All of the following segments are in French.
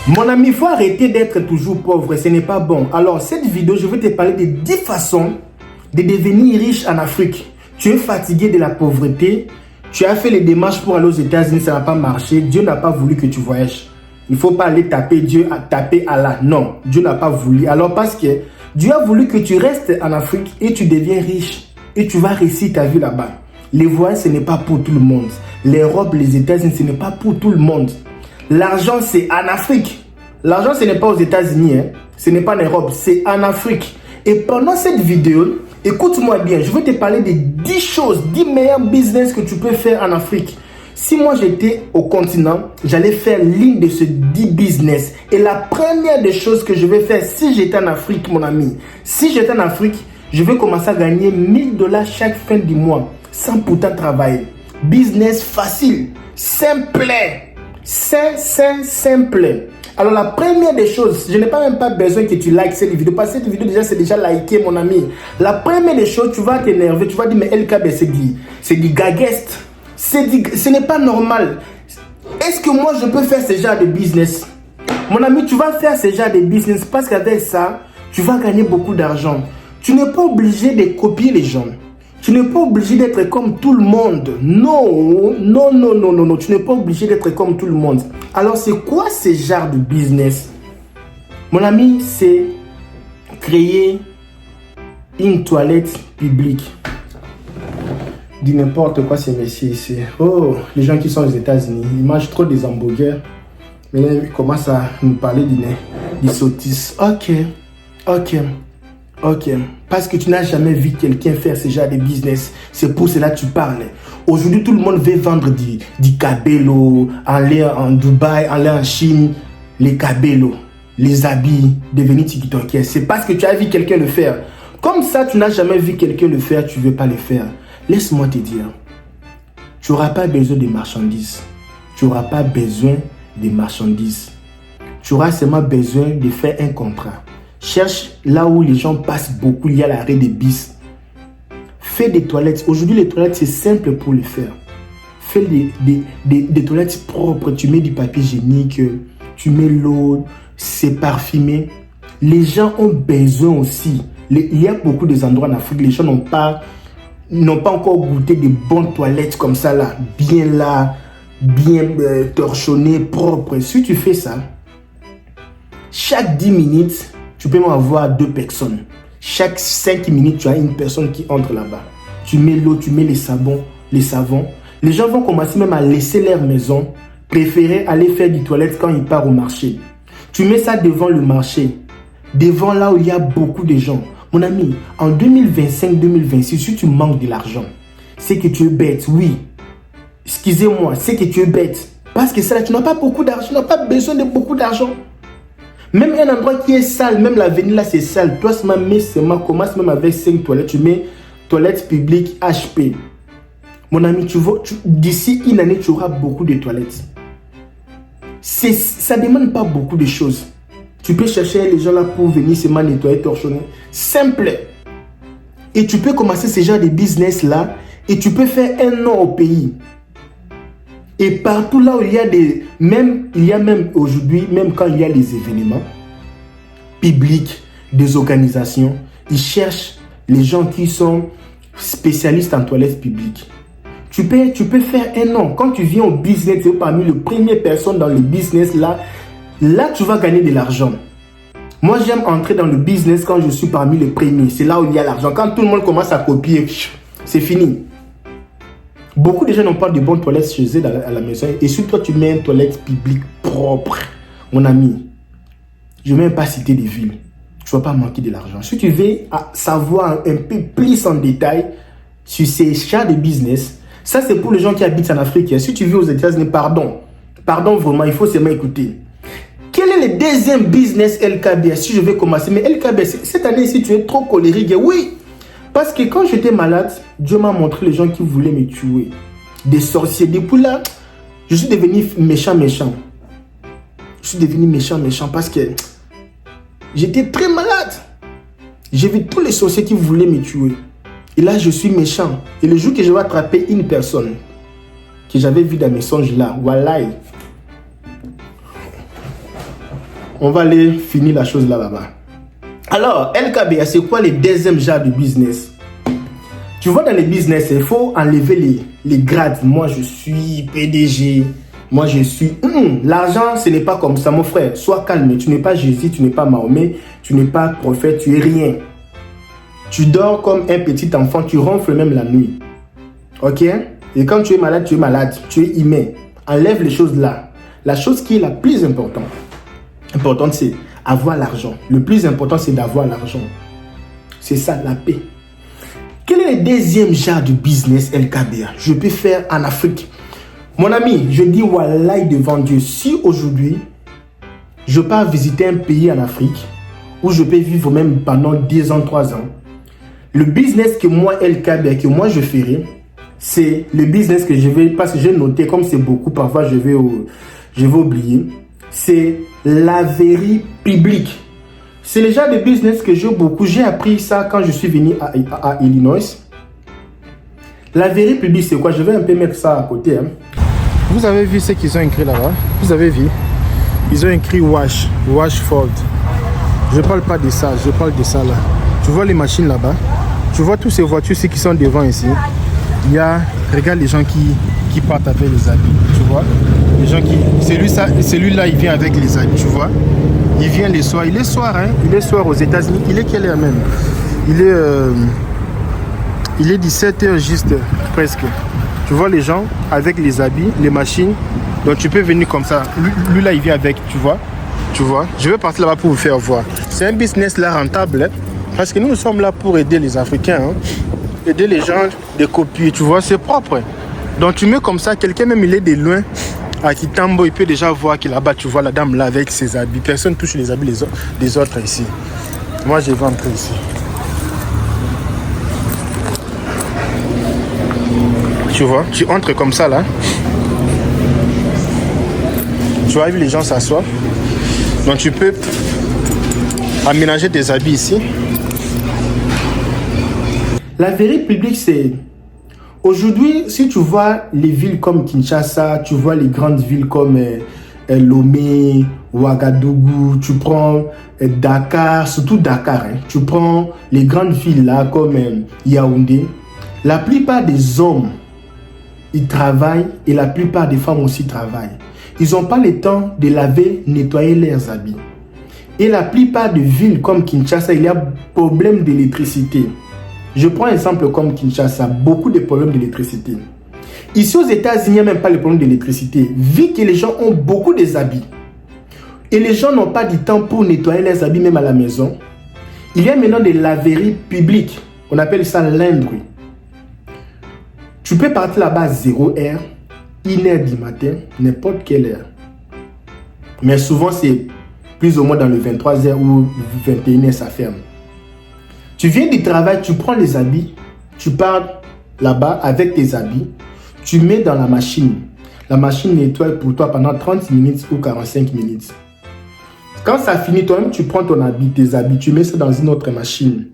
Mon ami, il faut arrêter d'être toujours pauvre, ce n'est pas bon. Alors, cette vidéo, je vais te parler de 10 façons de devenir riche en Afrique. Tu es fatigué de la pauvreté, tu as fait les démarches pour aller aux États-Unis, ça n'a pas marché, Dieu n'a pas voulu que tu voyages. Il ne faut pas aller taper Dieu, taper Allah. Non, Dieu n'a pas voulu. Alors, parce que Dieu a voulu que tu restes en Afrique et tu deviens riche et tu vas réussir ta vie là-bas. Les voyages, ce n'est pas pour tout le monde. L'Europe, les États-Unis, ce n'est pas pour tout le monde. L'argent, c'est en Afrique. L'argent, ce n'est pas aux États-Unis, hein. Ce n'est pas en Europe, c'est en Afrique. Et pendant cette vidéo, écoute-moi bien, je vais te parler de 10 choses, 10 meilleurs business que tu peux faire en Afrique. Si moi j'étais au continent, j'allais faire l'une de ces 10 business. Et la première des choses que je vais faire si j'étais en Afrique, mon ami, si j'étais en Afrique, je vais commencer à gagner $1000 chaque fin du mois, sans pourtant travailler. Business facile, simple, simple. Alors la première des choses, je n'ai même pas besoin que tu likes cette vidéo, parce que cette vidéo déjà c'est déjà liké, mon ami. La première des choses, tu vas t'énerver, tu vas dire mais LKB c'est du gageste, ce n'est pas normal. Est-ce que moi je peux faire ce genre de business? Mon ami, tu vas faire ce genre de business parce qu'avec ça, tu vas gagner beaucoup d'argent. Tu n'es pas obligé de copier les gens. Tu n'es pas obligé d'être comme tout le monde. Non, tu n'es pas obligé d'être comme tout le monde. Alors, c'est quoi ce genre de business? Mon ami, c'est créer une toilette publique. Dis n'importe quoi, ces messieurs ici. Oh, les gens qui sont aux États-Unis, ils mangent trop des hamburgers. Mais ils commencent à nous parler des sottises. Ok, parce que tu n'as jamais vu quelqu'un faire ce genre de business. C'est pour cela que tu parles. Aujourd'hui, tout le monde veut vendre du cabello, aller en Dubaï, aller en Chine, les cabello, les habits, devenir TikToker. C'est parce que tu as vu quelqu'un le faire. Comme ça, tu n'as jamais vu quelqu'un le faire, tu ne veux pas le faire. Laisse-moi te dire, tu n'auras pas besoin de marchandises. Tu n'auras pas besoin de marchandises. Tu auras seulement besoin de faire un contrat. Cherche là où les gens passent beaucoup, il y a l'arrêt des bus. Fais des toilettes. Aujourd'hui, les toilettes, c'est simple pour le faire. Fais des toilettes propres. Tu mets du papier hygiénique, tu mets l'eau, c'est parfumé. Les gens ont besoin aussi. Il y a beaucoup d'endroits en Afrique, les gens n'ont pas encore goûté de bonnes toilettes comme ça, bien torchonnées, propres. Si tu fais ça, chaque 10 minutes, tu peux avoir 2 personnes. Chaque 5 minutes, tu as une personne qui entre là-bas. Tu mets l'eau, tu mets les savons. Les gens vont commencer même à laisser leur maison, préférer aller faire des toilettes quand ils partent au marché. Tu mets ça devant le marché, devant là où il y a beaucoup de gens. Mon ami, en 2025-2026, si tu manques de l'argent, c'est que tu es bête, oui. Excusez-moi, c'est que tu es bête. Parce que ça, tu n'as pas beaucoup d'argent, tu n'as pas besoin de beaucoup d'argent. Même un endroit qui est sale, même l'avenue là c'est sale. Toi seulement commence même avec 5 toilettes. Tu mets toilettes publiques HP. Mon ami, d'ici une année, tu auras beaucoup de toilettes. Ça ne demande pas beaucoup de choses. Tu peux chercher les gens là pour venir seulement nettoyer, torchonner. Simple. Et tu peux commencer ce genre de business là. Et tu peux faire un nom au pays. Et partout là où il y a même aujourd'hui, même quand il y a les événements publics, des organisations, ils cherchent les gens qui sont spécialistes en toilettes publiques. Tu peux faire un nom. Quand tu viens au business, tu es parmi les premières personnes dans le business là tu vas gagner de l'argent. Moi, j'aime entrer dans le business quand je suis parmi les premiers. C'est là où il y a l'argent. Quand tout le monde commence à copier, c'est fini. Beaucoup de gens n'ont pas de bonnes toilettes chez eux à la maison. Et si toi, tu mets une toilette publique propre, mon ami, je ne vais même pas citer des villes. Tu ne vas pas manquer de l'argent. Si tu veux savoir un peu plus en détail sur ces chats de business, ça c'est pour les gens qui habitent en Afrique. Si tu vis aux États-Unis, pardon vraiment, il faut seulement écouter. Quel est le deuxième business LKB? Si je vais commencer, mais LKB, cette année, si tu es trop colérique, oui. Parce que quand j'étais malade, Dieu m'a montré les gens qui voulaient me tuer. Des sorciers. Depuis là, je suis devenu méchant. Je suis devenu méchant parce que j'étais très malade. J'ai vu tous les sorciers qui voulaient me tuer. Et là, je suis méchant. Et le jour que je vais attraper une personne que j'avais vue dans mes songes là, wallahi, On va aller finir la chose là-bas. Alors, LKBA, c'est quoi les deuxièmes genres de business? Tu vois, dans les business, il faut enlever les grades. Moi, je suis PDG. Moi, je suis... L'argent, ce n'est pas comme ça, mon frère. Sois calme. Tu n'es pas Jésus, tu n'es pas Mahomet, tu n'es pas prophète, tu es rien. Tu dors comme un petit enfant, tu ronfles même la nuit. Ok? Et quand tu es malade, tu es humain. Enlève les choses là. La chose qui est la plus importante, c'est avoir l'argent. Le plus important, c'est d'avoir l'argent. C'est ça, la paix. Quel est le deuxième genre de business LKBA? Je peux faire en Afrique. Mon ami, je dis wallahi devant Dieu, si aujourd'hui, je pars visiter un pays en Afrique, où je peux vivre même pendant 10 ans, 3 ans, le business que moi, LKBA, que moi je ferai, c'est le business que je vais, parce que j'ai noté, comme c'est beaucoup, parfois je vais oublier, c'est laverie publique. C'est le genre de business que j'ai beaucoup. J'ai appris ça quand je suis venu à Illinois. Laverie publique, c'est quoi? Je vais un peu mettre ça à côté. Hein. Vous avez vu ce qu'ils ont écrit là-bas? Vous avez vu? Ils ont écrit wash, wash fold. Je ne parle pas de ça, je parle de ça là. Tu vois les machines là-bas? Tu vois toutes ces voitures qui sont devant ici? Il y a, regarde les gens qui partent avec les habits, tu vois? Les gens qui... Celui-là, il vient avec les habits, tu vois? Il vient les soirs. Il est soir, hein? Il est soir aux États-Unis. Il est quelle heure même? Il est 17h juste, presque. Tu vois les gens avec les habits, les machines. Donc tu peux venir comme ça. Lui là, il vient avec, tu vois? Tu vois? Je vais partir là-bas pour vous faire voir. C'est un business là rentable, hein? Parce que nous sommes là pour aider les Africains, hein? Aider les gens de copier, tu vois? C'est propre. Donc tu mets comme ça, quelqu'un même il est de loin. À Kitambo, il peut déjà voir qu'il là-bas, tu vois la dame là avec ses habits. Personne ne touche les habits des autres ici. Moi, je vais entrer ici. Tu vois, tu entres comme ça là. Tu vois, les gens s'assoient. Donc, tu peux aménager tes habits ici. La vérité publique, c'est... Aujourd'hui, si tu vois les villes comme Kinshasa, tu vois les grandes villes comme Lomé, Ouagadougou, tu prends Dakar, surtout Dakar, hein, tu prends les grandes villes là comme Yaoundé, la plupart des hommes, ils travaillent et la plupart des femmes aussi travaillent. Ils n'ont pas le temps de laver, nettoyer leurs habits. Et la plupart des villes comme Kinshasa, il y a problème d'électricité. Je prends un exemple comme Kinshasa, beaucoup de problèmes d'électricité. Ici aux États-Unis, il n'y a même pas le problème d'électricité, vu que les gens ont beaucoup des habits. Et les gens n'ont pas du temps pour nettoyer leurs habits même à la maison. Il y a maintenant des laveries publiques, on appelle ça laundry. Tu peux partir là-bas à 0h, 1h du matin, n'importe quelle heure. Mais souvent c'est plus ou moins dans le 23h ou 21h, ça ferme. Tu viens du travail, tu prends les habits, tu pars là-bas avec tes habits, tu mets dans la machine. La machine nettoie pour toi pendant 30 minutes ou 45 minutes. Quand ça finit, toi-même, tu prends ton habit, tes habits, tu mets ça dans une autre machine.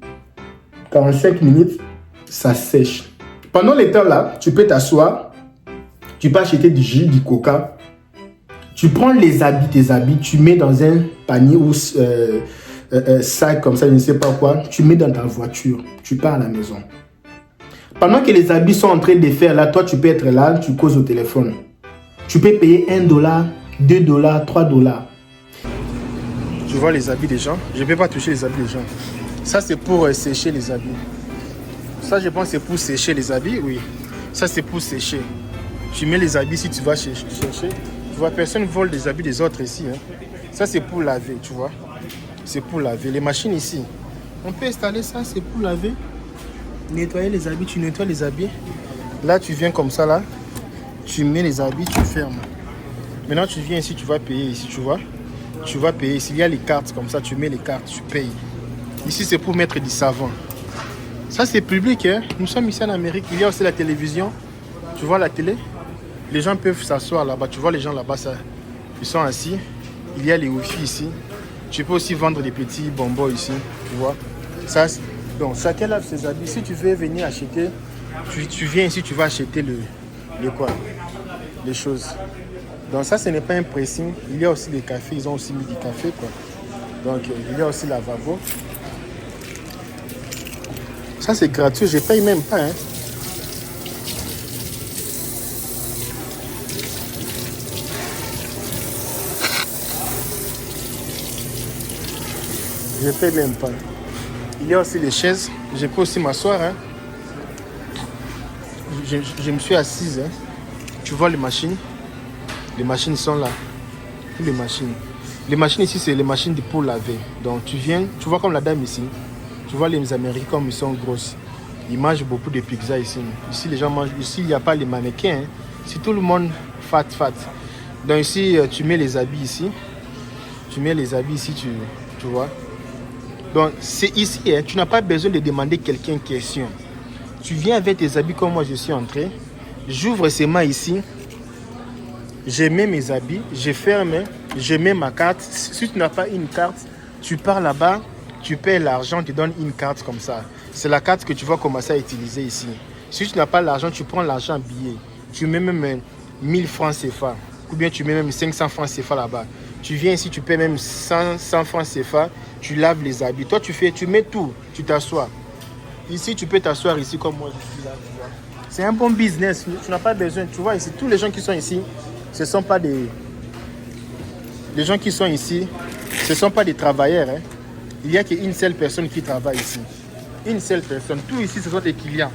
45 minutes, ça sèche. Pendant le temps là, tu peux t'asseoir, tu peux acheter du jus, du coca. Tu prends les habits, tes habits, tu mets dans un panier ou... sac comme ça, je ne sais pas quoi, tu mets dans ta voiture, tu pars à la maison. Pendant que les habits sont en train de faire là, toi tu peux être là, tu causes au téléphone. Tu peux payer $1, $2, $3. Tu vois les habits des gens, je ne peux pas toucher les habits des gens. Ça c'est pour sécher les habits. Ça je pense c'est pour sécher les habits, oui. Ça c'est pour sécher. Tu mets les habits si tu vas chercher. Tu vois, personne ne vole des habits des autres ici. Hein. Ça c'est pour laver, tu vois. C'est pour laver. Les machines ici, on peut installer ça, c'est pour laver. Nettoyer les habits, tu nettoies les habits. Là, tu viens comme ça, là. Tu mets les habits, tu fermes. Maintenant, tu viens ici, tu vas payer ici, tu vois. Tu vas payer. S'il y a les cartes comme ça, tu mets les cartes, tu payes. Ici, c'est pour mettre du savon. Ça, c'est public, hein. Nous sommes ici en Amérique. Il y a aussi la télévision. Tu vois la télé? Les gens peuvent s'asseoir là-bas. Tu vois les gens là-bas, ça. Ils sont assis. Il y a les wifi ici. Tu peux aussi vendre des petits bonbons ici, tu vois. Ça, donc, chacun lave ses habits. Si tu veux venir acheter, tu viens ici, tu vas acheter les choses. Donc ça, ce n'est pas un pressing. Il y a aussi des cafés. Ils ont aussi mis du café, quoi. Donc, il y a aussi lavabo. Ça, c'est gratuit. Je ne paye même pas, hein. Je ne paye même pas. Il y a aussi les chaises. Je peux aussi m'asseoir, hein. Je me suis assise, hein. Tu vois les machines? Les machines sont là. Toutes les machines. Les machines ici, c'est les machines pour laver. Donc tu viens, tu vois comme la dame ici. Tu vois les Américains comme ils sont grosses. Ils mangent beaucoup de pizza ici. Ici, les gens mangent. Ici, il n'y a pas les mannequins. Hein. C'est tout le monde fat. Donc ici, tu mets les habits ici. Tu mets les habits ici, tu vois. Donc c'est ici, hein, tu n'as pas besoin de demander quelqu'un question. Tu viens avec tes habits comme moi je suis entré. J'ouvre ces mains ici. Je mets mes habits, je ferme, je mets ma carte. Si tu n'as pas une carte, tu pars là-bas, tu paies l'argent, tu donnes une carte comme ça. C'est la carte que tu vas commencer à utiliser ici. Si tu n'as pas l'argent, tu prends l'argent en billet. Tu mets même 1000 francs CFA. Ou bien tu mets même 500 francs CFA là-bas. Tu viens ici, tu paies même 100 francs CFA. Tu laves les habits. Toi, tu mets tout. Tu t'assois. Ici, tu peux t'asseoir ici comme moi je suis là. Tu vois. C'est un bon business. Tu n'as pas besoin. Tu vois ici, tous les gens qui sont ici, ce ne sont pas des... Les gens qui sont ici, ce ne sont pas des travailleurs. Hein. Il n'y a qu'une seule personne qui travaille ici. Une seule personne. Tout ici, ce sont des clients.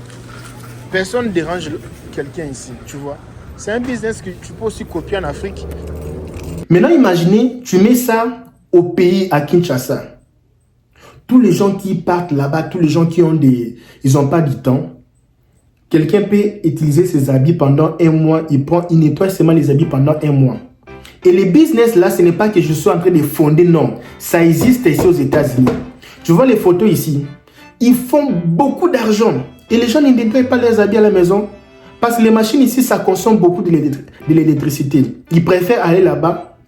Personne ne dérange quelqu'un ici, tu vois. C'est un business que tu peux aussi copier en Afrique. Maintenant, imaginez, tu mets ça au pays, à Kinshasa. Tous les gens qui partent là-bas, tous les gens qui ont des... Ils n'ont pas du temps. Quelqu'un peut utiliser ses habits pendant un mois. Il nettoie seulement les habits pendant un mois. Et les business là, ce n'est pas que je suis en train de fonder, non. Ça existe ici aux États-Unis. Tu vois les photos ici. Ils font beaucoup d'argent. Et les gens ne nettoient pas leurs habits à la maison. Parce que les machines ici, ça consomme beaucoup de l'électricité. Ils préfèrent aller là-bas,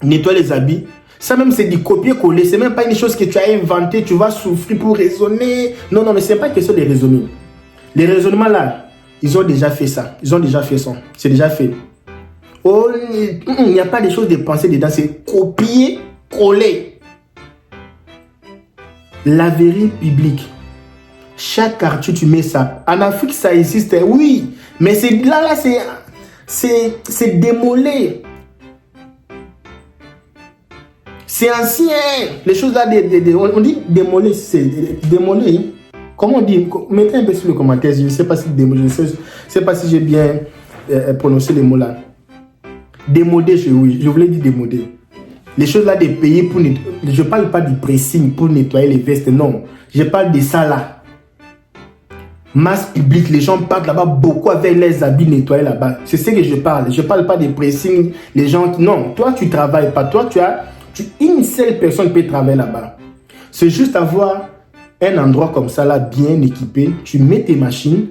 nettoyer les habits. Ça même, c'est du copier-coller. Ce n'est même pas une chose que tu as inventé. Tu vas souffrir pour raisonner. Non, mais ce n'est pas question de raisonner. Les raisonnements là, ils ont déjà fait ça. Ils ont déjà fait ça. C'est déjà fait. Oh, il n'y a pas de choses de penser dedans. C'est copier-coller. Laverie publique. Chaque quartier, tu mets ça. En Afrique, ça existe, oui. Mais là, c'est démolé. C'est ancien. Les choses là, on dit démolé, c'est démolé. Comment on dit? Mettez un peu sur le commentaire. Je ne sais pas si j'ai bien prononcé les mots là. Démodé, oui. Je voulais dire démodé. Les choses là, des pays pour nettoyer. Je ne parle pas du pressing pour nettoyer les vestes, non. Je parle de ça là. Masse publique, les gens partent là-bas beaucoup avec les habits nettoyés là-bas. C'est ce que je parle. Je ne parle pas de pressing. Les gens, non. Toi, tu ne travailles pas. Toi, une seule personne peut travailler là-bas. C'est juste avoir un endroit comme ça là, bien équipé. Tu mets tes machines.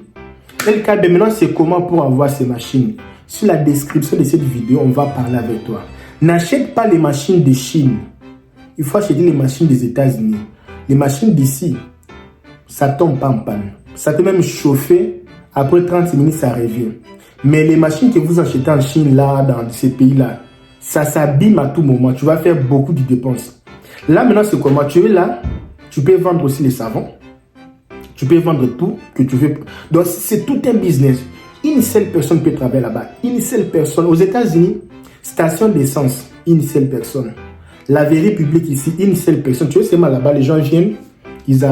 Et le cas de maintenant, c'est comment pour avoir ces machines. Sur la description de cette vidéo, on va parler avec toi. N'achète pas les machines de Chine. Il faut acheter les machines des États-Unis. Les machines d'ici, ça ne tombe pas en panne. Ça peut même chauffer. Après 30 minutes, ça revient. Mais les machines que vous achetez en Chine, là, dans ces pays-là, ça s'abîme à tout moment. Tu vas faire beaucoup de dépenses. Là, maintenant, c'est comment? Tu es là. Tu peux vendre aussi les savons. Tu peux vendre tout que tu veux. Donc, c'est tout un business. Une seule personne peut travailler là-bas. Une seule personne. Aux États-Unis, station d'essence, une seule personne. Laverie publique ici, une seule personne. Tu vois, c'est mal là-bas. Les gens viennent, ils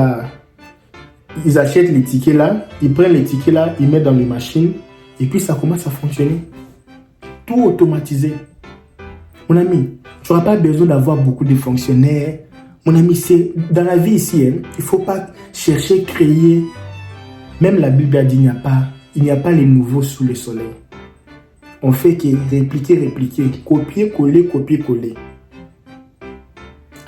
achètent les tickets là, ils prennent les tickets là, ils mettent dans les machines et puis ça commence à fonctionner. Tout automatisé. Mon ami, tu n'auras pas besoin d'avoir beaucoup de fonctionnaires. Mon ami, c'est dans la vie ici, hein, il ne faut pas chercher, créer. Même la Bible a dit il n'y a pas les nouveaux sous le soleil. On fait que répliquer, copier, coller.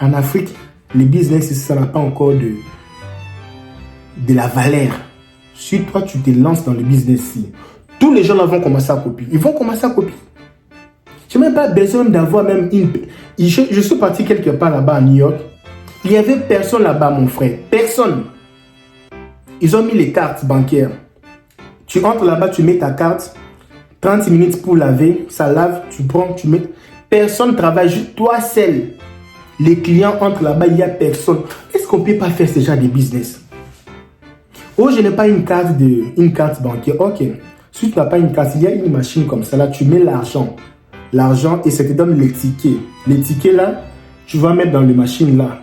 En Afrique, les business, ça n'a pas encore de la valeur. Si toi, tu te lances dans le business-ci, tous les gens là vont commencer à copier. Ils vont commencer à copier. Je n'ai même pas besoin d'avoir même une... Je suis parti quelque part là-bas à New York. Il n'y avait personne là-bas, mon frère. Personne. Ils ont mis les cartes bancaires. Tu entres là-bas, tu mets ta carte. 30 minutes pour laver, ça lave, tu prends, tu mets. Personne ne travaille, juste toi seul. Les clients entrent là-bas, il n'y a personne. Est-ce qu'on ne peut pas faire ce genre de business? Oh, je n'ai pas une carte bancaire. Ok. Si tu n'as pas une carte, il y a une machine comme ça. Là, tu mets l'argent. L'argent et ça te donne les tickets. Les tickets là, tu vas mettre dans les machines là.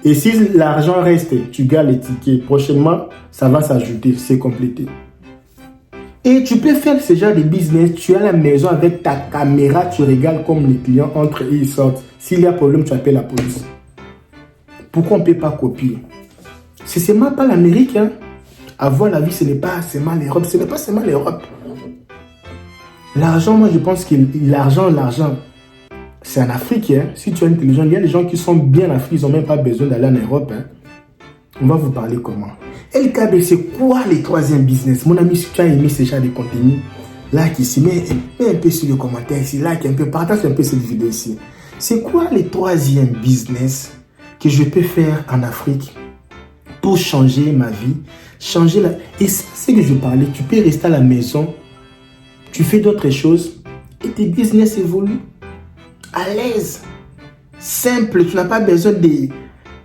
Et si l'argent reste, tu gardes les tickets. Prochainement, ça va s'ajouter, c'est complété. Et tu peux faire ce genre de business. Tu es à la maison avec ta caméra, tu regardes comme les clients entrent et ils sortent. S'il y a problème, tu appelles la police. Pourquoi on ne peut pas copier? C'est seulement pas l'Amérique. Hein? Avoir la vie, ce n'est pas seulement l'Europe. Ce n'est pas seulement l'Europe. L'argent, moi, je pense que l'argent, c'est en Afrique. Hein? Si tu es intelligent, il y a des gens qui sont bien en Afrique, ils n'ont même pas besoin d'aller en Europe. Hein? On va vous parler comment. LKB, c'est quoi les troisième business? Mon ami, si tu as aimé ce genre de contenu, like ici, mets un peu sur le commentaire ici, like un peu, partage un peu cette vidéo ici. C'est quoi les troisième business que je peux faire en Afrique pour changer ma vie, changer la... Et c'est que je parlais, tu peux rester à la maison, tu fais d'autres choses et tes business évoluent à l'aise, simple, tu n'as pas besoin de...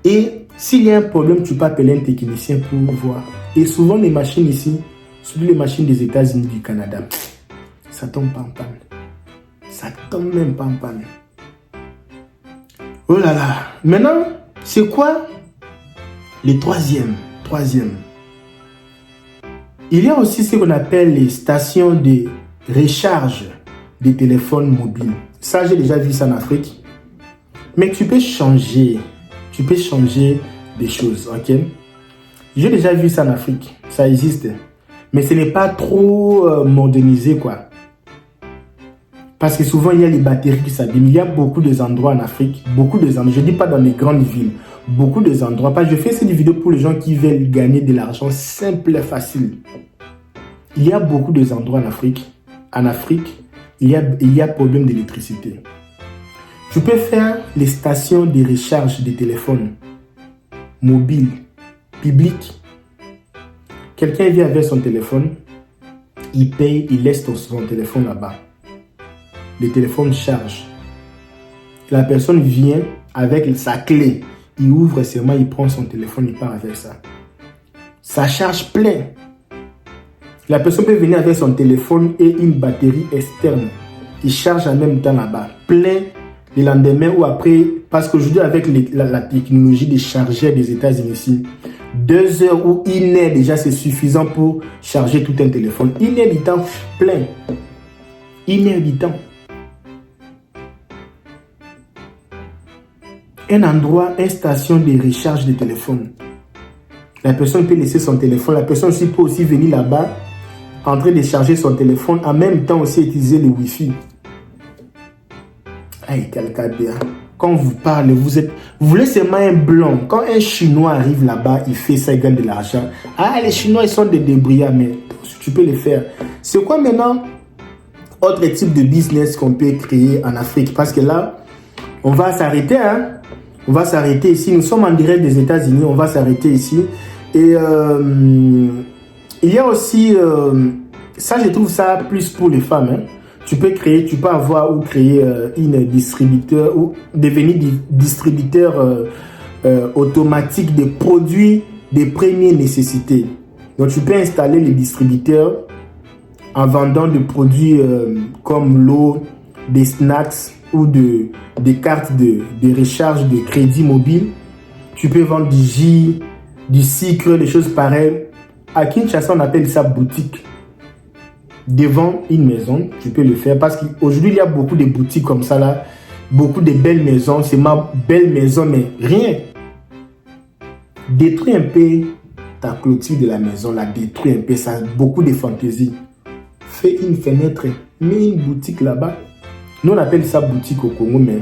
Et s'il y a un problème, tu peux appeler un technicien pour voir. Et souvent, les machines ici, surtout les machines des États-Unis, du Canada, ça tombe pas en panne. Ça tombe même pas en panne. Oh là là. Maintenant, c'est quoi les troisième? Il y a aussi ce qu'on appelle les stations de recharge des téléphones mobiles. Ça, j'ai déjà vu ça en Afrique. Mais tu peux changer. Tu peux changer des choses, ok? J'ai déjà vu ça en Afrique. Ça existe. Mais ce n'est pas trop modernisé, quoi. Parce que souvent, il y a les batteries qui s'abîment. Il y a beaucoup d'endroits en Afrique. Beaucoup d'endroits. Je ne dis pas dans les grandes villes. Beaucoup d'endroits. Parce que je fais cette vidéo pour les gens qui veulent gagner de l'argent simple et facile. Il y a beaucoup d'endroits en Afrique. En Afrique, il y a problème d'électricité. Tu peux faire les stations de recharge des téléphones mobiles, publics. Quelqu'un vient avec son téléphone, il paye, il laisse son téléphone là-bas. Le téléphone charge. La personne vient avec sa clé. Il ouvre seulement, il prend son téléphone, il part avec ça. Ça charge plein. La personne peut venir avec son téléphone et une batterie externe. Il charge en même temps là-bas. Plein. Le lendemain ou après, parce qu'aujourd'hui avec la technologie des chargeurs des États-Unis ici, 2 heures ou 1 heure déjà c'est suffisant pour charger tout un téléphone. 1 heure du temps plein. 1 heure du temps. Un endroit, une station de recharge de téléphone. La personne peut laisser son téléphone. La personne aussi peut aussi venir là-bas en train de charger son téléphone, en même temps aussi utiliser le Wi-Fi. Hey, quelqu'un bien. Quand vous parlez, vous voulez seulement un blanc. Quand un Chinois arrive là-bas, il fait ça, il gagne de l'argent. Ah, les Chinois, ils sont des débrouillards, mais tu peux le faire. C'est quoi maintenant autre type de business qu'on peut créer en Afrique? Parce que là, on va s'arrêter, hein? On va s'arrêter ici. Nous sommes en direct des États-Unis, on va s'arrêter ici. Et il y a aussi, ça je trouve ça plus pour les femmes, hein? Tu peux avoir ou créer une distributeur ou devenir distributeur automatique des produits de première nécessité. Donc tu peux installer les distributeurs en vendant des produits comme l'eau, des snacks ou des cartes de recharge de crédit mobile. Tu peux vendre du jus, du sucre, des choses pareilles. À Kinshasa, on appelle ça boutique. Devant une maison, tu peux le faire parce qu'aujourd'hui, il y a beaucoup de boutiques comme ça là, beaucoup de belles maisons. C'est ma belle maison, mais rien. Détruis un peu ta clôture de la maison, la détruis un peu, ça a beaucoup de fantaisie. Fais une fenêtre, mets une boutique là-bas. Nous, on appelle ça boutique au Congo, mais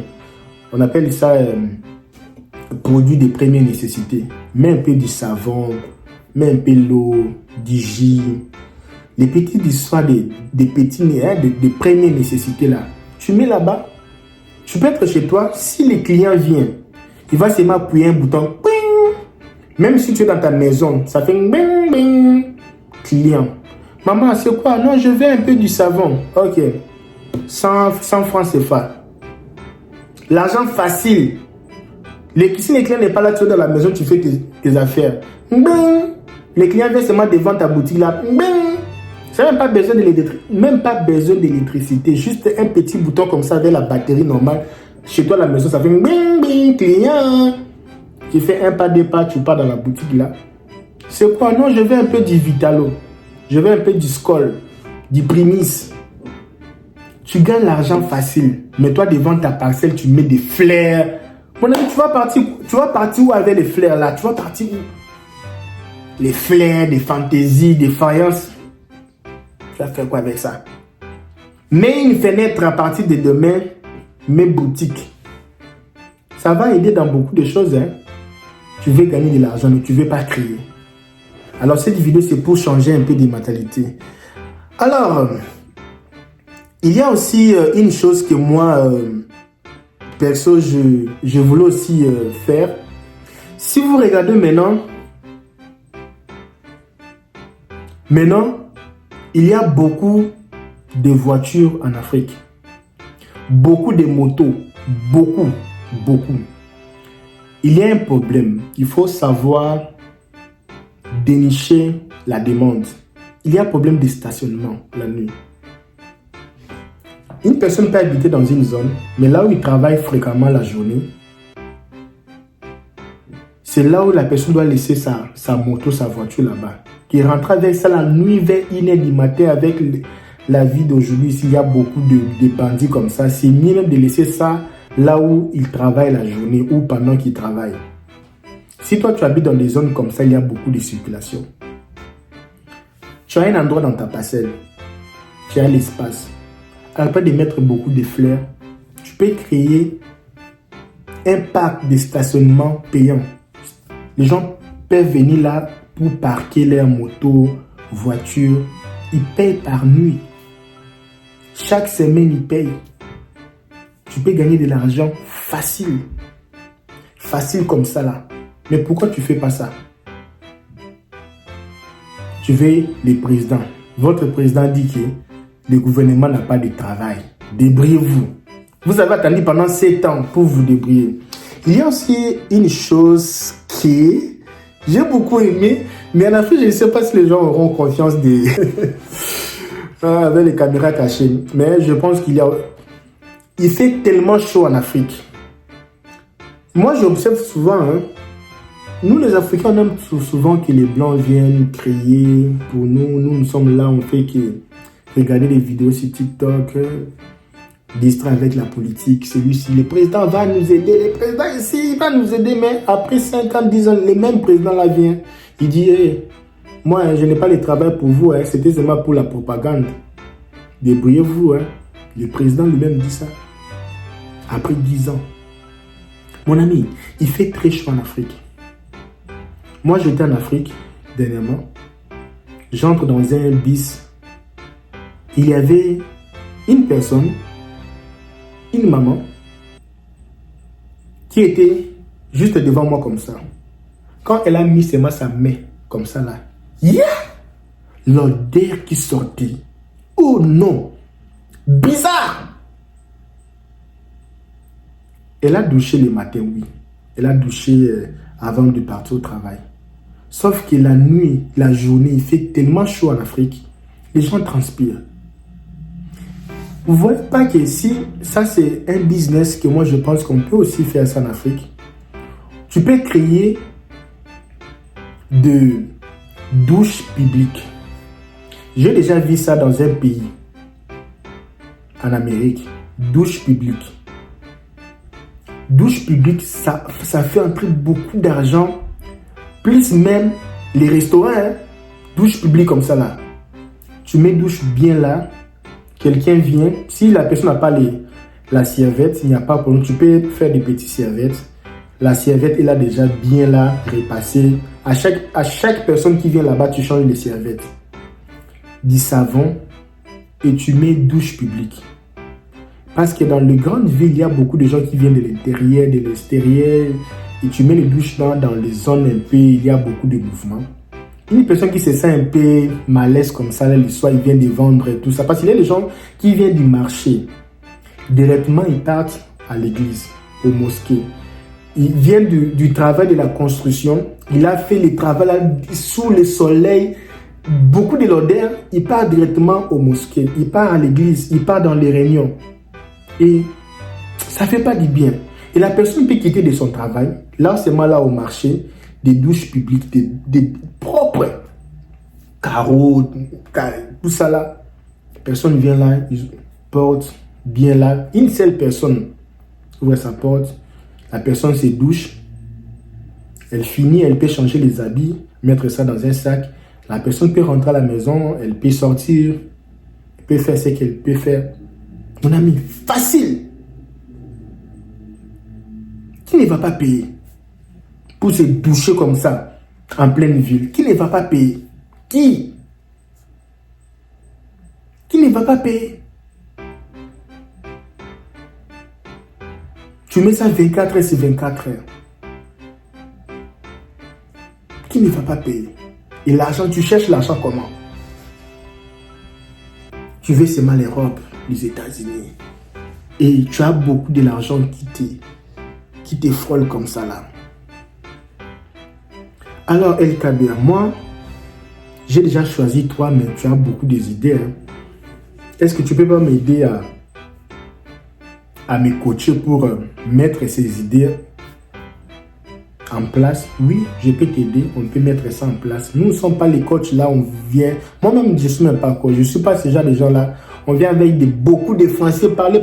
on appelle ça produit de première nécessité. Mets un peu du savon, mets un peu l'eau, du jus. Les petites histoires des premières nécessités là. Tu mets là-bas. Tu peux être chez toi. Si les clients viennent, il va seulement appuyer un bouton. Bing! Même si tu es dans ta maison, ça fait bing, bing. Client. Maman, c'est quoi? Non, je veux un peu du savon. Ok. 100 francs CFA. L'argent facile. Si les clients n'est pas là, tu es dans la maison, tu fais tes affaires. Bing! Les clients viennent seulement devant ta boutique là. Bing! Ça n'a même pas besoin d'électricité. Juste un petit bouton comme ça avec la batterie normale. Chez toi, à la maison, ça fait bing, bing, client. Tu fais un pas, deux pas, tu pars dans la boutique là. C'est quoi? Non, je veux un peu du Vitalo. Je veux un peu du Skol, du Primis. Tu gagnes l'argent facile. Mais toi, devant ta parcelle, tu mets des fleurs. Mon ami, tu vas partir où avec les fleurs là? Tu vas partir où? Les fleurs, des fantaisies, des faïences. Tu vas faire quoi avec ça? Mets une fenêtre à partir de demain, mets boutique. Ça va aider dans beaucoup de choses. Hein? Tu veux gagner de l'argent, mais tu ne veux pas créer. Alors, cette vidéo, c'est pour changer un peu de mentalité. Alors, il y a aussi une chose que moi, perso, je voulais aussi faire. Si vous regardez maintenant, il y a beaucoup de voitures en Afrique. Beaucoup de motos. Beaucoup. Il y a un problème. Il faut savoir dénicher la demande. Il y a un problème de stationnement la nuit. Une personne peut habiter dans une zone, mais là où il travaille fréquemment la journée, c'est là où la personne doit laisser sa moto, sa voiture là-bas. Qui rentre avec ça la nuit vers 1h du matin avec la vie d'aujourd'hui. S'il y a beaucoup de bandits comme ça, c'est mieux même de laisser ça là où il travaille la journée ou pendant qu'il travaille. Si toi tu habites dans des zones comme ça, il y a beaucoup de circulation. Tu as un endroit dans ta parcelle, tu as l'espace. Après de mettre beaucoup de fleurs, tu peux créer un parc de stationnement payant. Les gens peuvent venir là pour parquer leurs motos, voitures. Ils payent par nuit. Chaque semaine, ils payent. Tu peux gagner de l'argent facile. Facile comme ça là. Mais pourquoi tu ne fais pas ça? Tu veux le président. Votre président dit que le gouvernement n'a pas de travail. Débrouillez-vous. Vous avez attendu pendant 7 ans pour vous débrouiller. Il y a aussi une chose qui j'ai beaucoup aimé, mais en Afrique, je ne sais pas si les gens auront confiance avec les caméras cachées. Mais je pense il fait tellement chaud en Afrique. Moi, j'observe souvent, nous les Africains, on aime souvent que les Blancs viennent créer pour nous. Nous sommes là, on fait que regarder des vidéos sur TikTok, distrait avec la politique. Celui-ci, le président va nous aider, le président ici, il va nous aider, mais après 5 ans, 10 ans, le même président là vient. Il dit, hey, moi, je n'ai pas le travail pour vous, c'était seulement pour la propagande. Débrouillez-vous. Le président lui-même dit ça. Après 10 ans. Mon ami, il fait très chaud en Afrique. Moi, j'étais en Afrique dernièrement. J'entre dans un bus. Il y avait une personne, une maman, qui était juste devant moi comme ça. Quand elle a mis seulement sa main comme ça là, l'odeur qui sortait. Oh non! Bizarre! Elle a douché le matin, oui. Elle a douché avant de partir au travail. Sauf que la nuit, la journée, il fait tellement chaud en Afrique. Les gens transpirent. Vous ne voyez pas que si ça c'est un business que moi je pense qu'on peut aussi faire ça en Afrique. Tu peux créer de douches publiques. J'ai déjà vu ça dans un pays en Amérique. Douche publique. Douche publique, ça fait entrer beaucoup d'argent. Plus même les restaurants, douche publique comme ça là. Tu mets douche bien là. Quelqu'un vient, si la personne n'a pas la serviette, il n'y a pas de problème, tu peux faire des petites serviettes. La serviette est là déjà bien là, repassée. À chaque personne qui vient là-bas, tu changes les serviettes. Du savon et tu mets douche publique. Parce que dans les grandes villes, il y a beaucoup de gens qui viennent de l'intérieur, de l'extérieur. Et tu mets les douches dans les zones un peu, il y a beaucoup de mouvements. Une personne qui se sent un peu malaise comme ça, là, le soir, il vient de vendre et tout ça. Parce qu'il y a des gens qui viennent du marché. Directement, ils partent à l'église, aux mosquées. Ils viennent du travail de la construction. Il a fait le travail là, sous le soleil. Beaucoup de l'odeur, il part directement aux mosquées. Il part à l'église. Il part dans les réunions. Et ça ne fait pas du bien. Et la personne peut quitter de son travail. Là, c'est mal là au marché. Des douches publiques, des propres carreaux, tout ça là. Personne vient là, ils portent bien là. Une seule personne ouvre sa porte. La personne se douche. Elle finit, elle peut changer les habits, mettre ça dans un sac. La personne peut rentrer à la maison, elle peut sortir, elle peut faire ce qu'elle peut faire. Mon ami, facile. Qui ne va pas payer pour se doucher comme ça en pleine ville? Qui ne va pas payer? Qui ne va pas payer? Tu mets ça 24 heures sur 24 heures. Qui ne va pas payer? Et l'argent, tu cherches l'argent comment? Tu veux seulement l'Europe, les États-Unis. Et tu as beaucoup de l'argent qui te frôle comme ça là. Alors, El Kabir, moi, j'ai déjà choisi toi, mais tu as beaucoup d'idées. Hein. Est-ce que tu peux pas m'aider à me coacher pour mettre ces idées en place? Oui, je peux t'aider, on peut mettre ça en place. Nous ne sommes pas les coachs là, on vient. Moi-même, je ne suis même pas coach, je ne suis pas ce genre de gens là. On vient avec beaucoup de Français, parler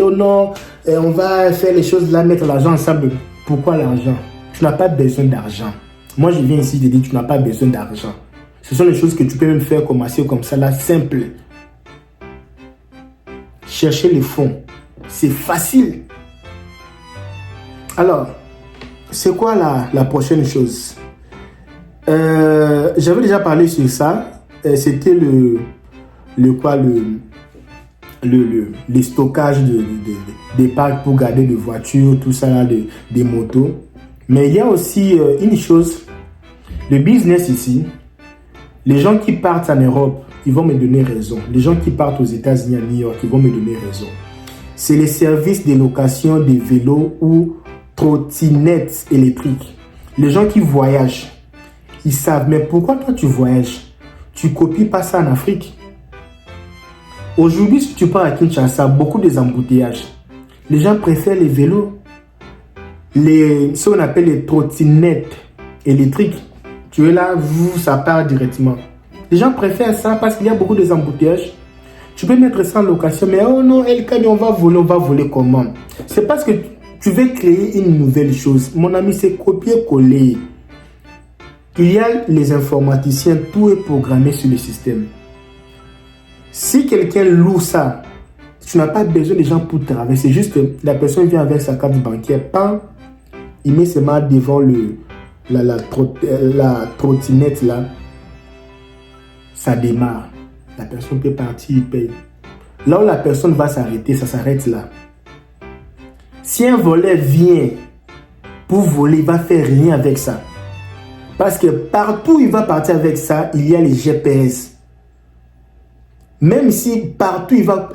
au nord, et on va faire les choses là, mettre l'argent ensemble. Pourquoi l'argent? Tu n'as pas besoin d'argent. Moi, je viens ici te dire, tu n'as pas besoin d'argent. Ce sont les choses que tu peux même faire commencer comme ça là, simple. Chercher les fonds, c'est facile. Alors, c'est quoi la prochaine chose? J'avais déjà parlé sur ça. C'était le stockage des parcs pour garder des voitures, tout ça là, des motos. Mais il y a aussi une chose, le business ici. Les gens qui partent en Europe, ils vont me donner raison. Les gens qui partent aux États-Unis, à New York, ils vont me donner raison. C'est les services de location des vélos ou trottinettes électriques. Les gens qui voyagent, ils savent, mais pourquoi toi tu voyages? Tu copies pas ça en Afrique. Aujourd'hui, si tu pars à Kinshasa, beaucoup des embouteillages. Les gens préfèrent les vélos, ce qu'on appelle les trottinettes électriques. Tu es là, ça part directement. Les gens préfèrent ça parce qu'il y a beaucoup des embouteillages. Tu peux mettre ça en location, mais oh non, on va voler comment? C'est parce que tu veux créer une nouvelle chose. Mon ami, c'est copier-coller. Il y a les informaticiens, tout est programmé sur le système. Si quelqu'un loue ça, tu n'as pas besoin de gens pour travailler. C'est juste que la personne vient avec sa carte bancaire, il met ses mains devant la trottinette là. Ça démarre. La personne peut partir, il paye. Là où la personne va s'arrêter, ça s'arrête là. Si un voleur vient pour voler, il ne va faire rien avec ça. Parce que partout où il va partir avec ça, il y a les GPS. Même si partout il va...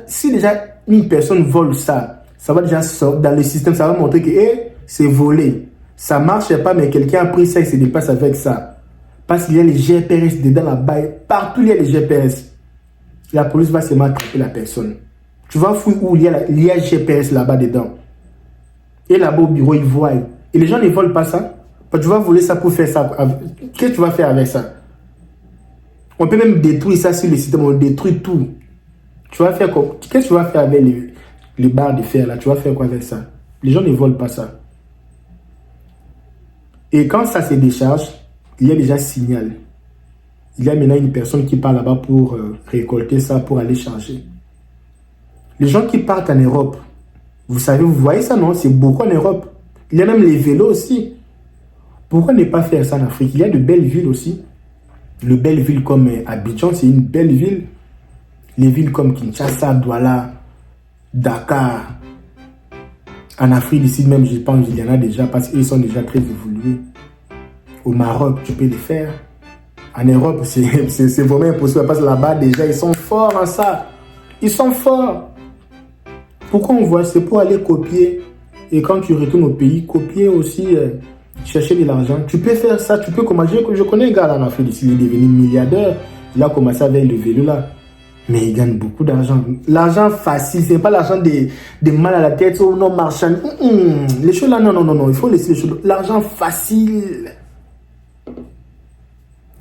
Si déjà une personne vole ça, ça va déjà sortir dans le système, ça va montrer que c'est volé. Ça ne marche pas, mais quelqu'un a pris ça et se dépasse avec ça. Parce qu'il y a les GPS dedans là-bas. Partout il y a les GPS. La police va seulement attraper la personne. Tu vas fouiller où il y a GPS là-bas dedans. Et là-bas au bureau, ils voient. Et les gens ne volent pas ça. Tu vas voler ça pour faire ça. Qu'est-ce que tu vas faire avec ça? On peut même détruire ça sur le système. On détruit tout. Tu vas faire quoi? Qu'est-ce que tu vas faire avec les barres de fer là? Tu vas faire quoi avec ça? Les gens ne volent pas ça. Et quand ça se décharge, il y a déjà signal. Il y a maintenant une personne qui part là-bas pour récolter ça, pour aller charger. Les gens qui partent en Europe, vous savez, vous voyez ça, non? C'est beaucoup en Europe. Il y a même les vélos aussi. Pourquoi ne pas faire ça en Afrique? Il y a de belles villes aussi. De belles villes comme Abidjan, c'est une belle ville. Les villes comme Kinshasa, Douala, Dakar. En Afrique, ici même, je pense qu'il y en a déjà parce qu'ils sont déjà très évolués. Au Maroc, tu peux les faire. En Europe, c'est vraiment impossible parce que là-bas, déjà, ils sont forts en ça. Ils sont forts. Pourquoi on voit? C'est pour aller copier. Et quand tu retournes au pays, copier aussi, chercher de l'argent. Tu peux faire ça, tu peux commencer. Je connais un gars là en Afrique, il est devenu milliardaire. Il a commencé avec le vélo là. Mais il gagne beaucoup d'argent. L'argent facile, ce n'est pas l'argent des mal à la tête ou non marchand. Les choses là, non. Il faut laisser les choses. L'argent facile.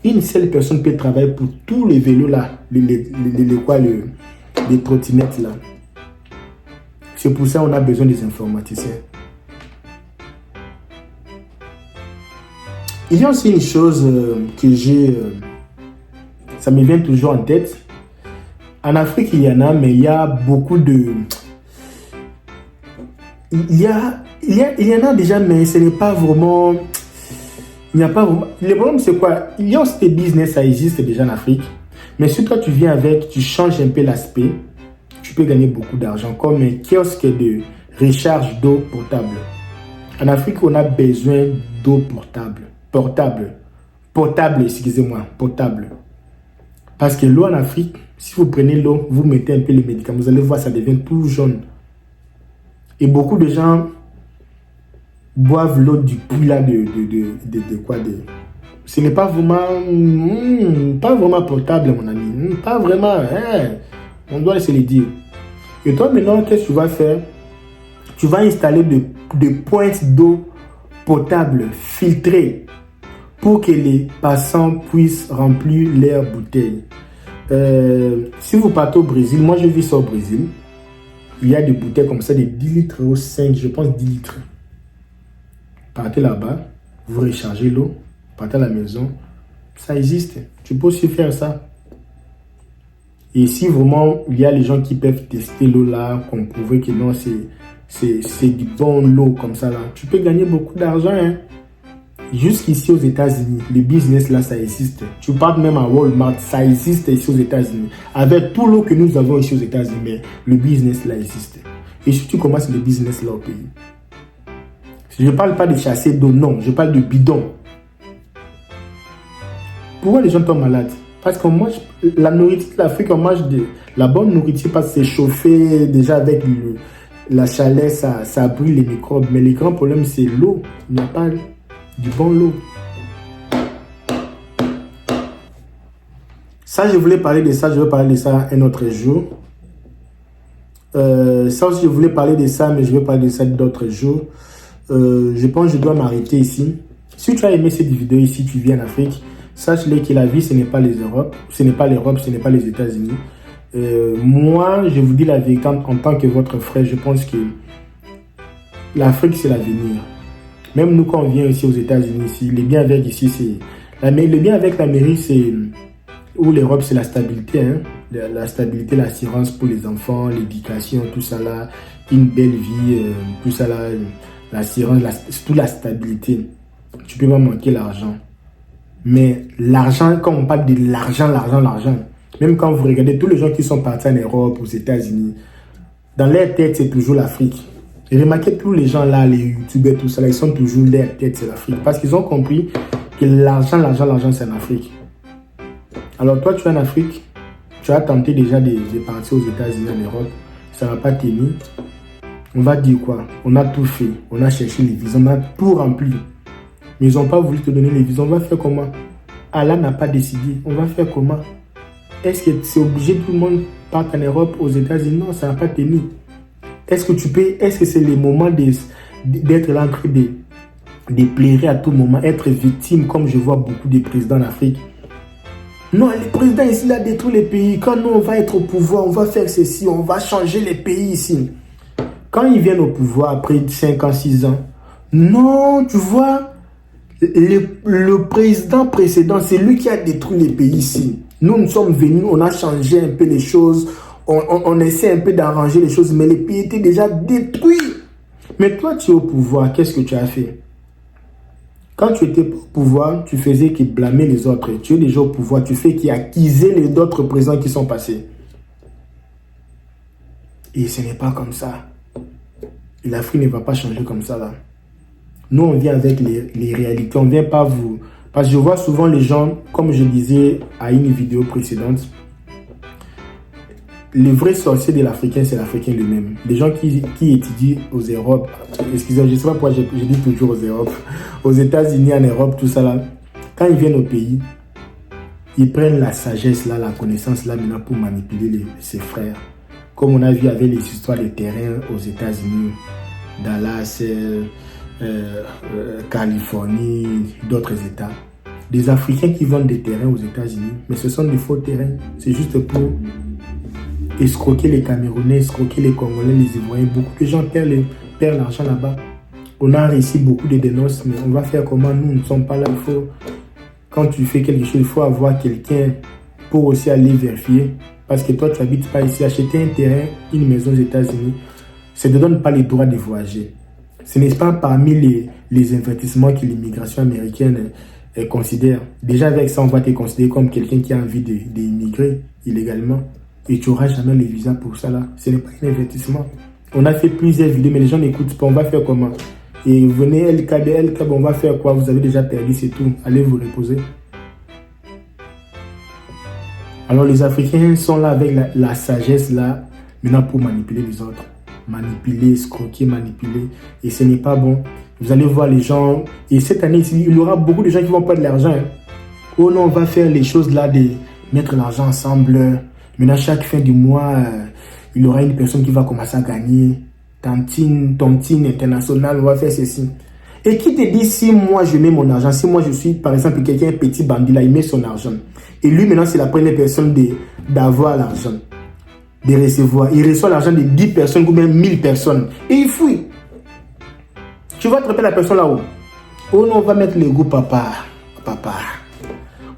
Une seule personne peut travailler pour tous les vélos là. Les trottinettes là. C'est pour ça qu'on a besoin des informaticiens. Il y a aussi une chose que ça me vient toujours en tête. En Afrique, il y en a, mais il y a beaucoup de... Il y en a déjà, mais ce n'est pas vraiment... Il n'y a pas vraiment... Le problème, c'est quoi? Il y a aussi des business, ça existe déjà en Afrique. Mais si toi, tu viens avec, tu changes un peu l'aspect, tu peux gagner beaucoup d'argent, comme un kiosque de recharge d'eau potable. En Afrique, on a besoin d'eau potable. Excusez-moi, potable. Parce que l'eau en Afrique, si vous prenez l'eau, vous mettez un peu les médicaments, vous allez voir, ça devient tout jaune. Et beaucoup de gens boivent l'eau du puits là ce n'est pas vraiment potable, mon ami. Pas vraiment. On doit se le dire. Et toi, maintenant, qu'est-ce que tu vas faire? Tu vas installer des pointes d'eau potable filtrées pour que les passants puissent remplir leurs bouteilles. Si vous partez au Brésil, moi je vis ça au Brésil, il y a des bouteilles comme ça de 10 litres ou 5, je pense 10 litres. Partez là-bas, vous rechargez l'eau, partez à la maison, ça existe, tu peux aussi faire ça. Et si vraiment il y a les gens qui peuvent tester l'eau là, qu'on prouve que non, c'est du bon l'eau comme ça là, tu peux gagner beaucoup d'argent. Jusqu'ici aux États-Unis, le business là, ça existe. Tu parles même à Walmart, ça existe ici aux États-Unis. Avec tout l'eau que nous avons ici aux États-Unis, mais le business là existe. Et si tu commences le business là au pays, je ne parle pas de chasser d'eau, non, je parle de bidon. Pourquoi les gens tombent malades? Parce qu'on mange la nourriture de l'Afrique, on mange de la bonne nourriture parce que c'est chauffé déjà avec la chaleur, ça brûle les microbes. Mais le grand problème, c'est l'eau. Il n'y a pas du bon lot. Ça, je voulais parler de ça. Je vais parler de ça un autre jour. Ça aussi, je voulais parler de ça, mais je vais parler de ça d'autres jours. Je pense que je dois m'arrêter ici. Si tu as aimé cette vidéo ici, tu vis en Afrique, sache-le que la vie, ce n'est pas l'Europe, ce n'est pas les États-Unis. Moi, je vous dis la vérité en tant que votre frère, je pense que l'Afrique, c'est l'avenir. Même nous, quand on vient ici aux États-Unis, ici, le bien avec ici, c'est... Le bien avec l'Amérique, c'est... Ou l'Europe, c'est la stabilité. La stabilité, l'assurance pour les enfants, l'éducation, tout ça là. Une belle vie, tout ça là. L'assurance, toute la stabilité. Tu peux pas manquer l'argent. Mais l'argent, quand on parle de l'argent, même quand vous regardez tous les gens qui sont partis en Europe, aux États-Unis, dans leur tête, c'est toujours l'Afrique. Et remarquez tous les gens là, les youtubeurs, tout ça là, ils sont toujours leur tête, c'est l'Afrique. Parce qu'ils ont compris que l'argent, c'est en Afrique. Alors toi, tu es en Afrique, tu as tenté déjà de partir aux États-Unis, en Europe, ça ne va pas tenir. On va dire quoi? On a tout fait, on a cherché les visas, on a tout rempli. Mais ils n'ont pas voulu te donner les visas. On va faire comment? Allah n'a pas décidé. On va faire comment? Est-ce que c'est obligé que tout le monde parte en Europe, aux États-Unis? Non, ça ne va pas tenir. Est-ce que c'est le moment d'être là en train de pleurer à tout moment, être victime, comme je vois beaucoup de présidents en Afrique? Non, le président ici, il a détruit les pays. Quand nous, on va être au pouvoir, on va faire ceci, on va changer les pays ici. Quand ils viennent au pouvoir après 5 ans, 6 ans, non, tu vois, le président précédent, c'est lui qui a détruit les pays ici. Nous sommes venus, on a changé un peu les choses, on essaie un peu d'arranger les choses, mais les pays étaient déjà détruits. Mais toi, tu es au pouvoir, qu'est-ce que tu as fait? Quand tu étais au pouvoir, tu faisais que blâmer les autres. Tu es déjà au pouvoir, tu fais qu'accuser les autres présidents qui sont passés. Et ce n'est pas comme ça. L'Afrique ne va pas changer comme ça là. Nous, on vient avec les réalités. On ne vient pas vous Parce que je vois souvent les gens, comme je disais à une vidéo précédente, le vrai sorcier de l'Africain, c'est l'Africain lui-même. Les gens qui étudient aux Europes, excusez-moi, je ne sais pas pourquoi je dis toujours aux Europes, aux États-Unis, en Europe, tout ça là, quand ils viennent au pays, ils prennent la sagesse là, la connaissance là maintenant pour manipuler ses frères. Comme on a vu avec les histoires des terrains aux États-Unis, Dallas, Californie, d'autres États. Des Africains qui vendent des terrains aux États-Unis, mais ce sont des faux terrains. C'est juste pour escroquer les Camerounais, escroquer les Congolais, les Ivoiriens. Beaucoup de gens perdent l'argent là-bas. On a réussi beaucoup de dénonces, mais on va faire comment? Nous ne sommes pas là. Quand tu fais quelque chose, il faut avoir quelqu'un pour aussi aller vérifier. Parce que toi, tu n'habites pas ici. Acheter un terrain, une maison aux États-Unis, ça ne te donne pas les droits de voyager. Ce n'est pas parmi les investissements que l'immigration américaine considère. Déjà, avec ça, on va te considérer comme quelqu'un qui a envie d'immigrer illégalement. Et tu n'auras jamais les visas pour ça là. Ce n'est pas un investissement. On a fait plusieurs vidéos, mais les gens n'écoutent pas. On va faire comment? Et venez, LKB, on va faire quoi? Vous avez déjà perdu, c'est tout. Allez vous reposer. Alors les Africains sont là avec la sagesse là, maintenant pour manipuler les autres. Manipuler, escroquer, manipuler. Et ce n'est pas bon. Vous allez voir les gens. Et cette année, il y aura beaucoup de gens qui vont perdre de l'argent. Hein. Oh non, on va faire les choses là, de mettre l'argent ensemble. Maintenant, chaque fin du mois, il y aura une personne qui va commencer à gagner. Tontine international, on va faire ceci. Et qui te dit si moi je mets mon argent, si moi je suis par exemple quelqu'un, un petit bandit là, il met son argent. Et lui maintenant c'est la première personne d'avoir l'argent, de recevoir. Il reçoit l'argent de 10 personnes ou même 1000 personnes. Et il fouille. Tu vas attraper la personne là-haut. Oh non, on va mettre les goûts papa.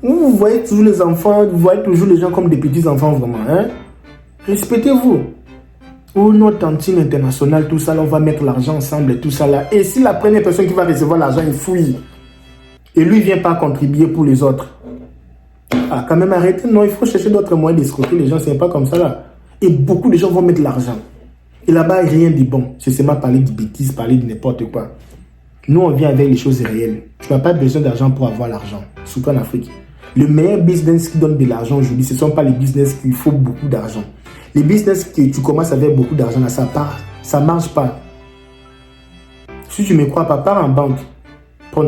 Vous voyez toujours les enfants, vous voyez toujours les gens comme des petits enfants vraiment. Hein? Respectez-vous. Oh non, tantine internationale, tout ça là, on va mettre l'argent ensemble et tout ça là. Et si la première personne qui va recevoir l'argent, il fouille. Et lui, il ne vient pas contribuer pour les autres. Ah, quand même arrêtez. Non, il faut chercher d'autres moyens d'escroquer les gens, c'est pas comme ça là. Et beaucoup de gens vont mettre l'argent. Et là-bas, rien de bon. C'est seulement parler de bêtises, parler de n'importe quoi. Nous, on vient avec les choses réelles. Tu n'as pas besoin d'argent pour avoir l'argent, surtout en Afrique. Le meilleur business qui donne de l'argent aujourd'hui, ce ne sont pas les business qu'il faut beaucoup d'argent. Les business que tu commences avec beaucoup d'argent, ça ne marche pas. Si tu ne me crois pas, pars en banque, prends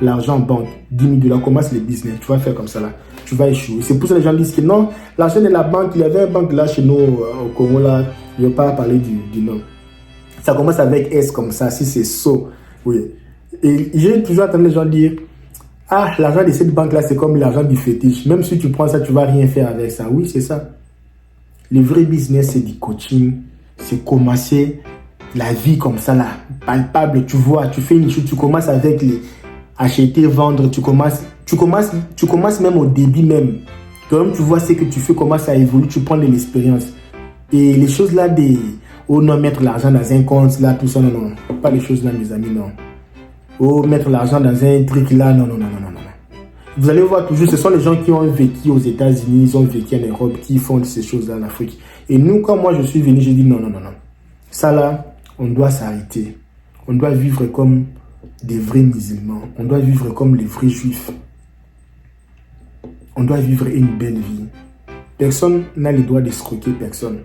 l'argent en banque, 10 000 $, commence le business, tu vas faire comme ça là, tu vas échouer. C'est pour ça que les gens disent que non, l'argent de la banque, il y avait une banque là chez nous au Congo là, je ne vais pas parler du nom. Ça commence avec S comme ça, si c'est so, oui. Et j'ai toujours entendu les gens dire, ah, l'argent de cette banque là, c'est comme l'argent du fétiche. Même si tu prends ça, tu ne vas rien faire avec ça. Oui, c'est ça. Le vrai business, c'est du coaching. C'est commencer la vie comme ça, là, palpable. Tu vois, tu fais une chose, tu commences avec les acheter, vendre. Tu commences même au début même. Toi-même, tu vois ce que tu fais, comment ça évolue, tu prends de l'expérience. Et les choses là, oh non, mettre l'argent dans un compte, là, tout ça, non, non. Pas les choses là, mes amis, non. Oh, mettre l'argent dans un truc là, non. Vous allez voir toujours, ce sont les gens qui ont vécu aux États-Unis, ils ont vécu en Europe, qui font ces choses-là en Afrique. Et nous, quand moi je suis venu, j'ai dit non. Ça là, on doit s'arrêter. On doit vivre comme des vrais musulmans. On doit vivre comme les vrais juifs. On doit vivre une belle vie. Personne n'a le droit d'escroquer personne.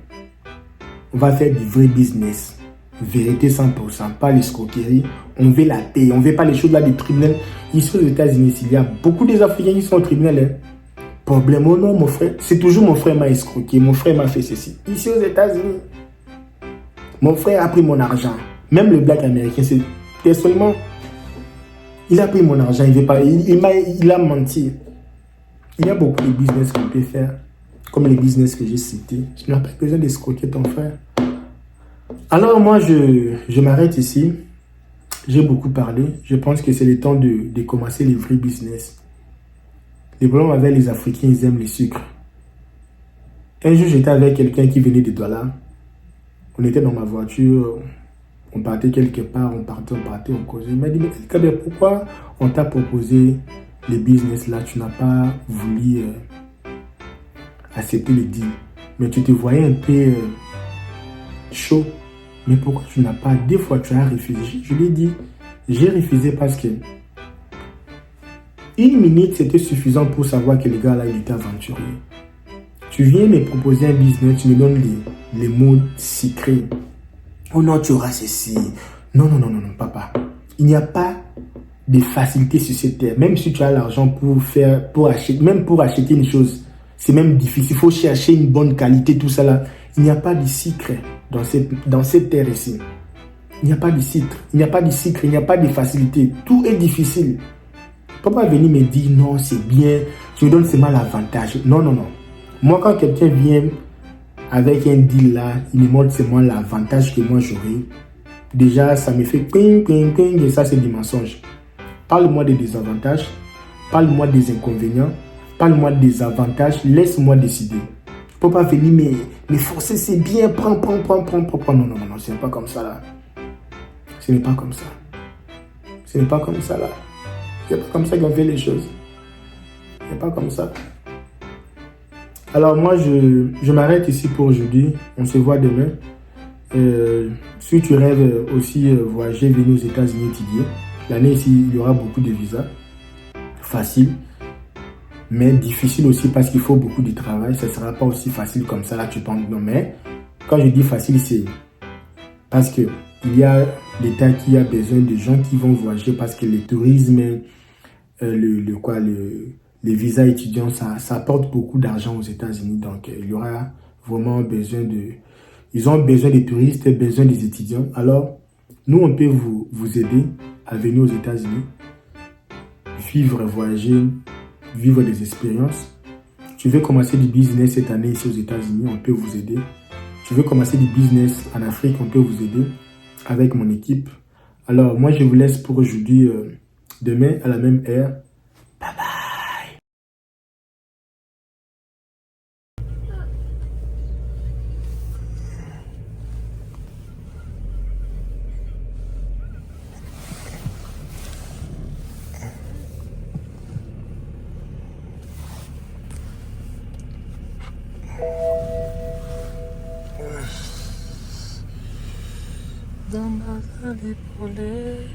On va faire du vrai business. Vérité 100%, pas l'escroquerie. On veut la paix, on veut pas les choses là des tribunaux. Ici aux États-Unis, il y a beaucoup d'Africains qui sont au tribunal. Hein. Problème, oh non, mon frère, c'est toujours mon frère m'a escroqué, mon frère m'a fait ceci. Ici aux États-Unis, mon frère a pris mon argent. Même le black américain, c'est personnellement, il a pris mon argent, il veut pas, il a menti. Il y a beaucoup de business qu'on peut faire, comme les business que j'ai cités. Tu n'as pas besoin d'escroquer ton frère. Alors moi, je m'arrête ici. J'ai beaucoup parlé. Je pense que c'est le temps de commencer les vrais business. Les problèmes avec les Africains, ils aiment le sucre. Un jour, j'étais avec quelqu'un qui venait de Douala. On était dans ma voiture. On partait quelque part. On partait, on causait. Il m'a dit, mais Kader, pourquoi on t'a proposé les business là? Tu n'as pas voulu accepter le deal. Mais tu te voyais un peu chaud. Mais pourquoi tu n'as pas? Des fois, tu as refusé. Je lui ai dit, j'ai refusé parce que 1 minute, c'était suffisant pour savoir que le gars là, il était aventurier. Tu viens me proposer un business, tu me donnes les mots secrets. Oh non, tu auras ceci. Non, papa. Il n'y a pas de facilité sur cette terre. Même si tu as l'argent pour acheter une chose, c'est même difficile. Il faut chercher une bonne qualité, tout ça là. Il n'y a pas de secret dans cette terre ici. Il n'y a pas de secret. Il n'y a pas de secret. Il n'y a pas de facilité. Tout est difficile. Papa venir me dire non, c'est bien. Tu me donnes seulement l'avantage. Non. Moi, quand quelqu'un vient avec un deal là, il me montre seulement l'avantage que moi j'aurai. Déjà, ça me fait ping, et ça, c'est du mensonge. Parle-moi des désavantages, parle-moi des inconvénients, parle-moi des avantages, laisse-moi décider. Il ne faut pas venir me forcer, c'est bien, prends. Non, ce n'est pas comme ça là. Ce n'est pas comme ça. Ce n'est pas comme ça là. Ce n'est pas comme ça qu'on fait les choses. Ce n'est pas comme ça. Alors moi, je m'arrête ici pour aujourd'hui. On se voit demain. Si tu rêves aussi voyager, venir aux États-Unis étudier, l'année ici, il y aura beaucoup de visas. Facile, mais difficile aussi parce qu'il faut beaucoup de travail. Ça ne sera pas aussi facile comme ça. Là, tu penses non, mais quand je dis facile, c'est parce que il y a l'État qui a besoin de gens qui vont voyager parce que le tourisme, les visas étudiants, ça apporte beaucoup d'argent aux États-Unis. Donc, il y aura vraiment besoin de... Ils ont besoin des touristes, besoin des étudiants. Alors, nous, on peut vous aider à venir aux États-Unis, vivre, voyager, vivre des expériences. Tu veux commencer du business cette année ici aux États-Unis, on peut vous aider. Tu veux commencer du business en Afrique, on peut vous aider avec mon équipe. Alors, moi, je vous laisse pour aujourd'hui, demain à la même heure. Bye bye. Dans ma vallée brûlée,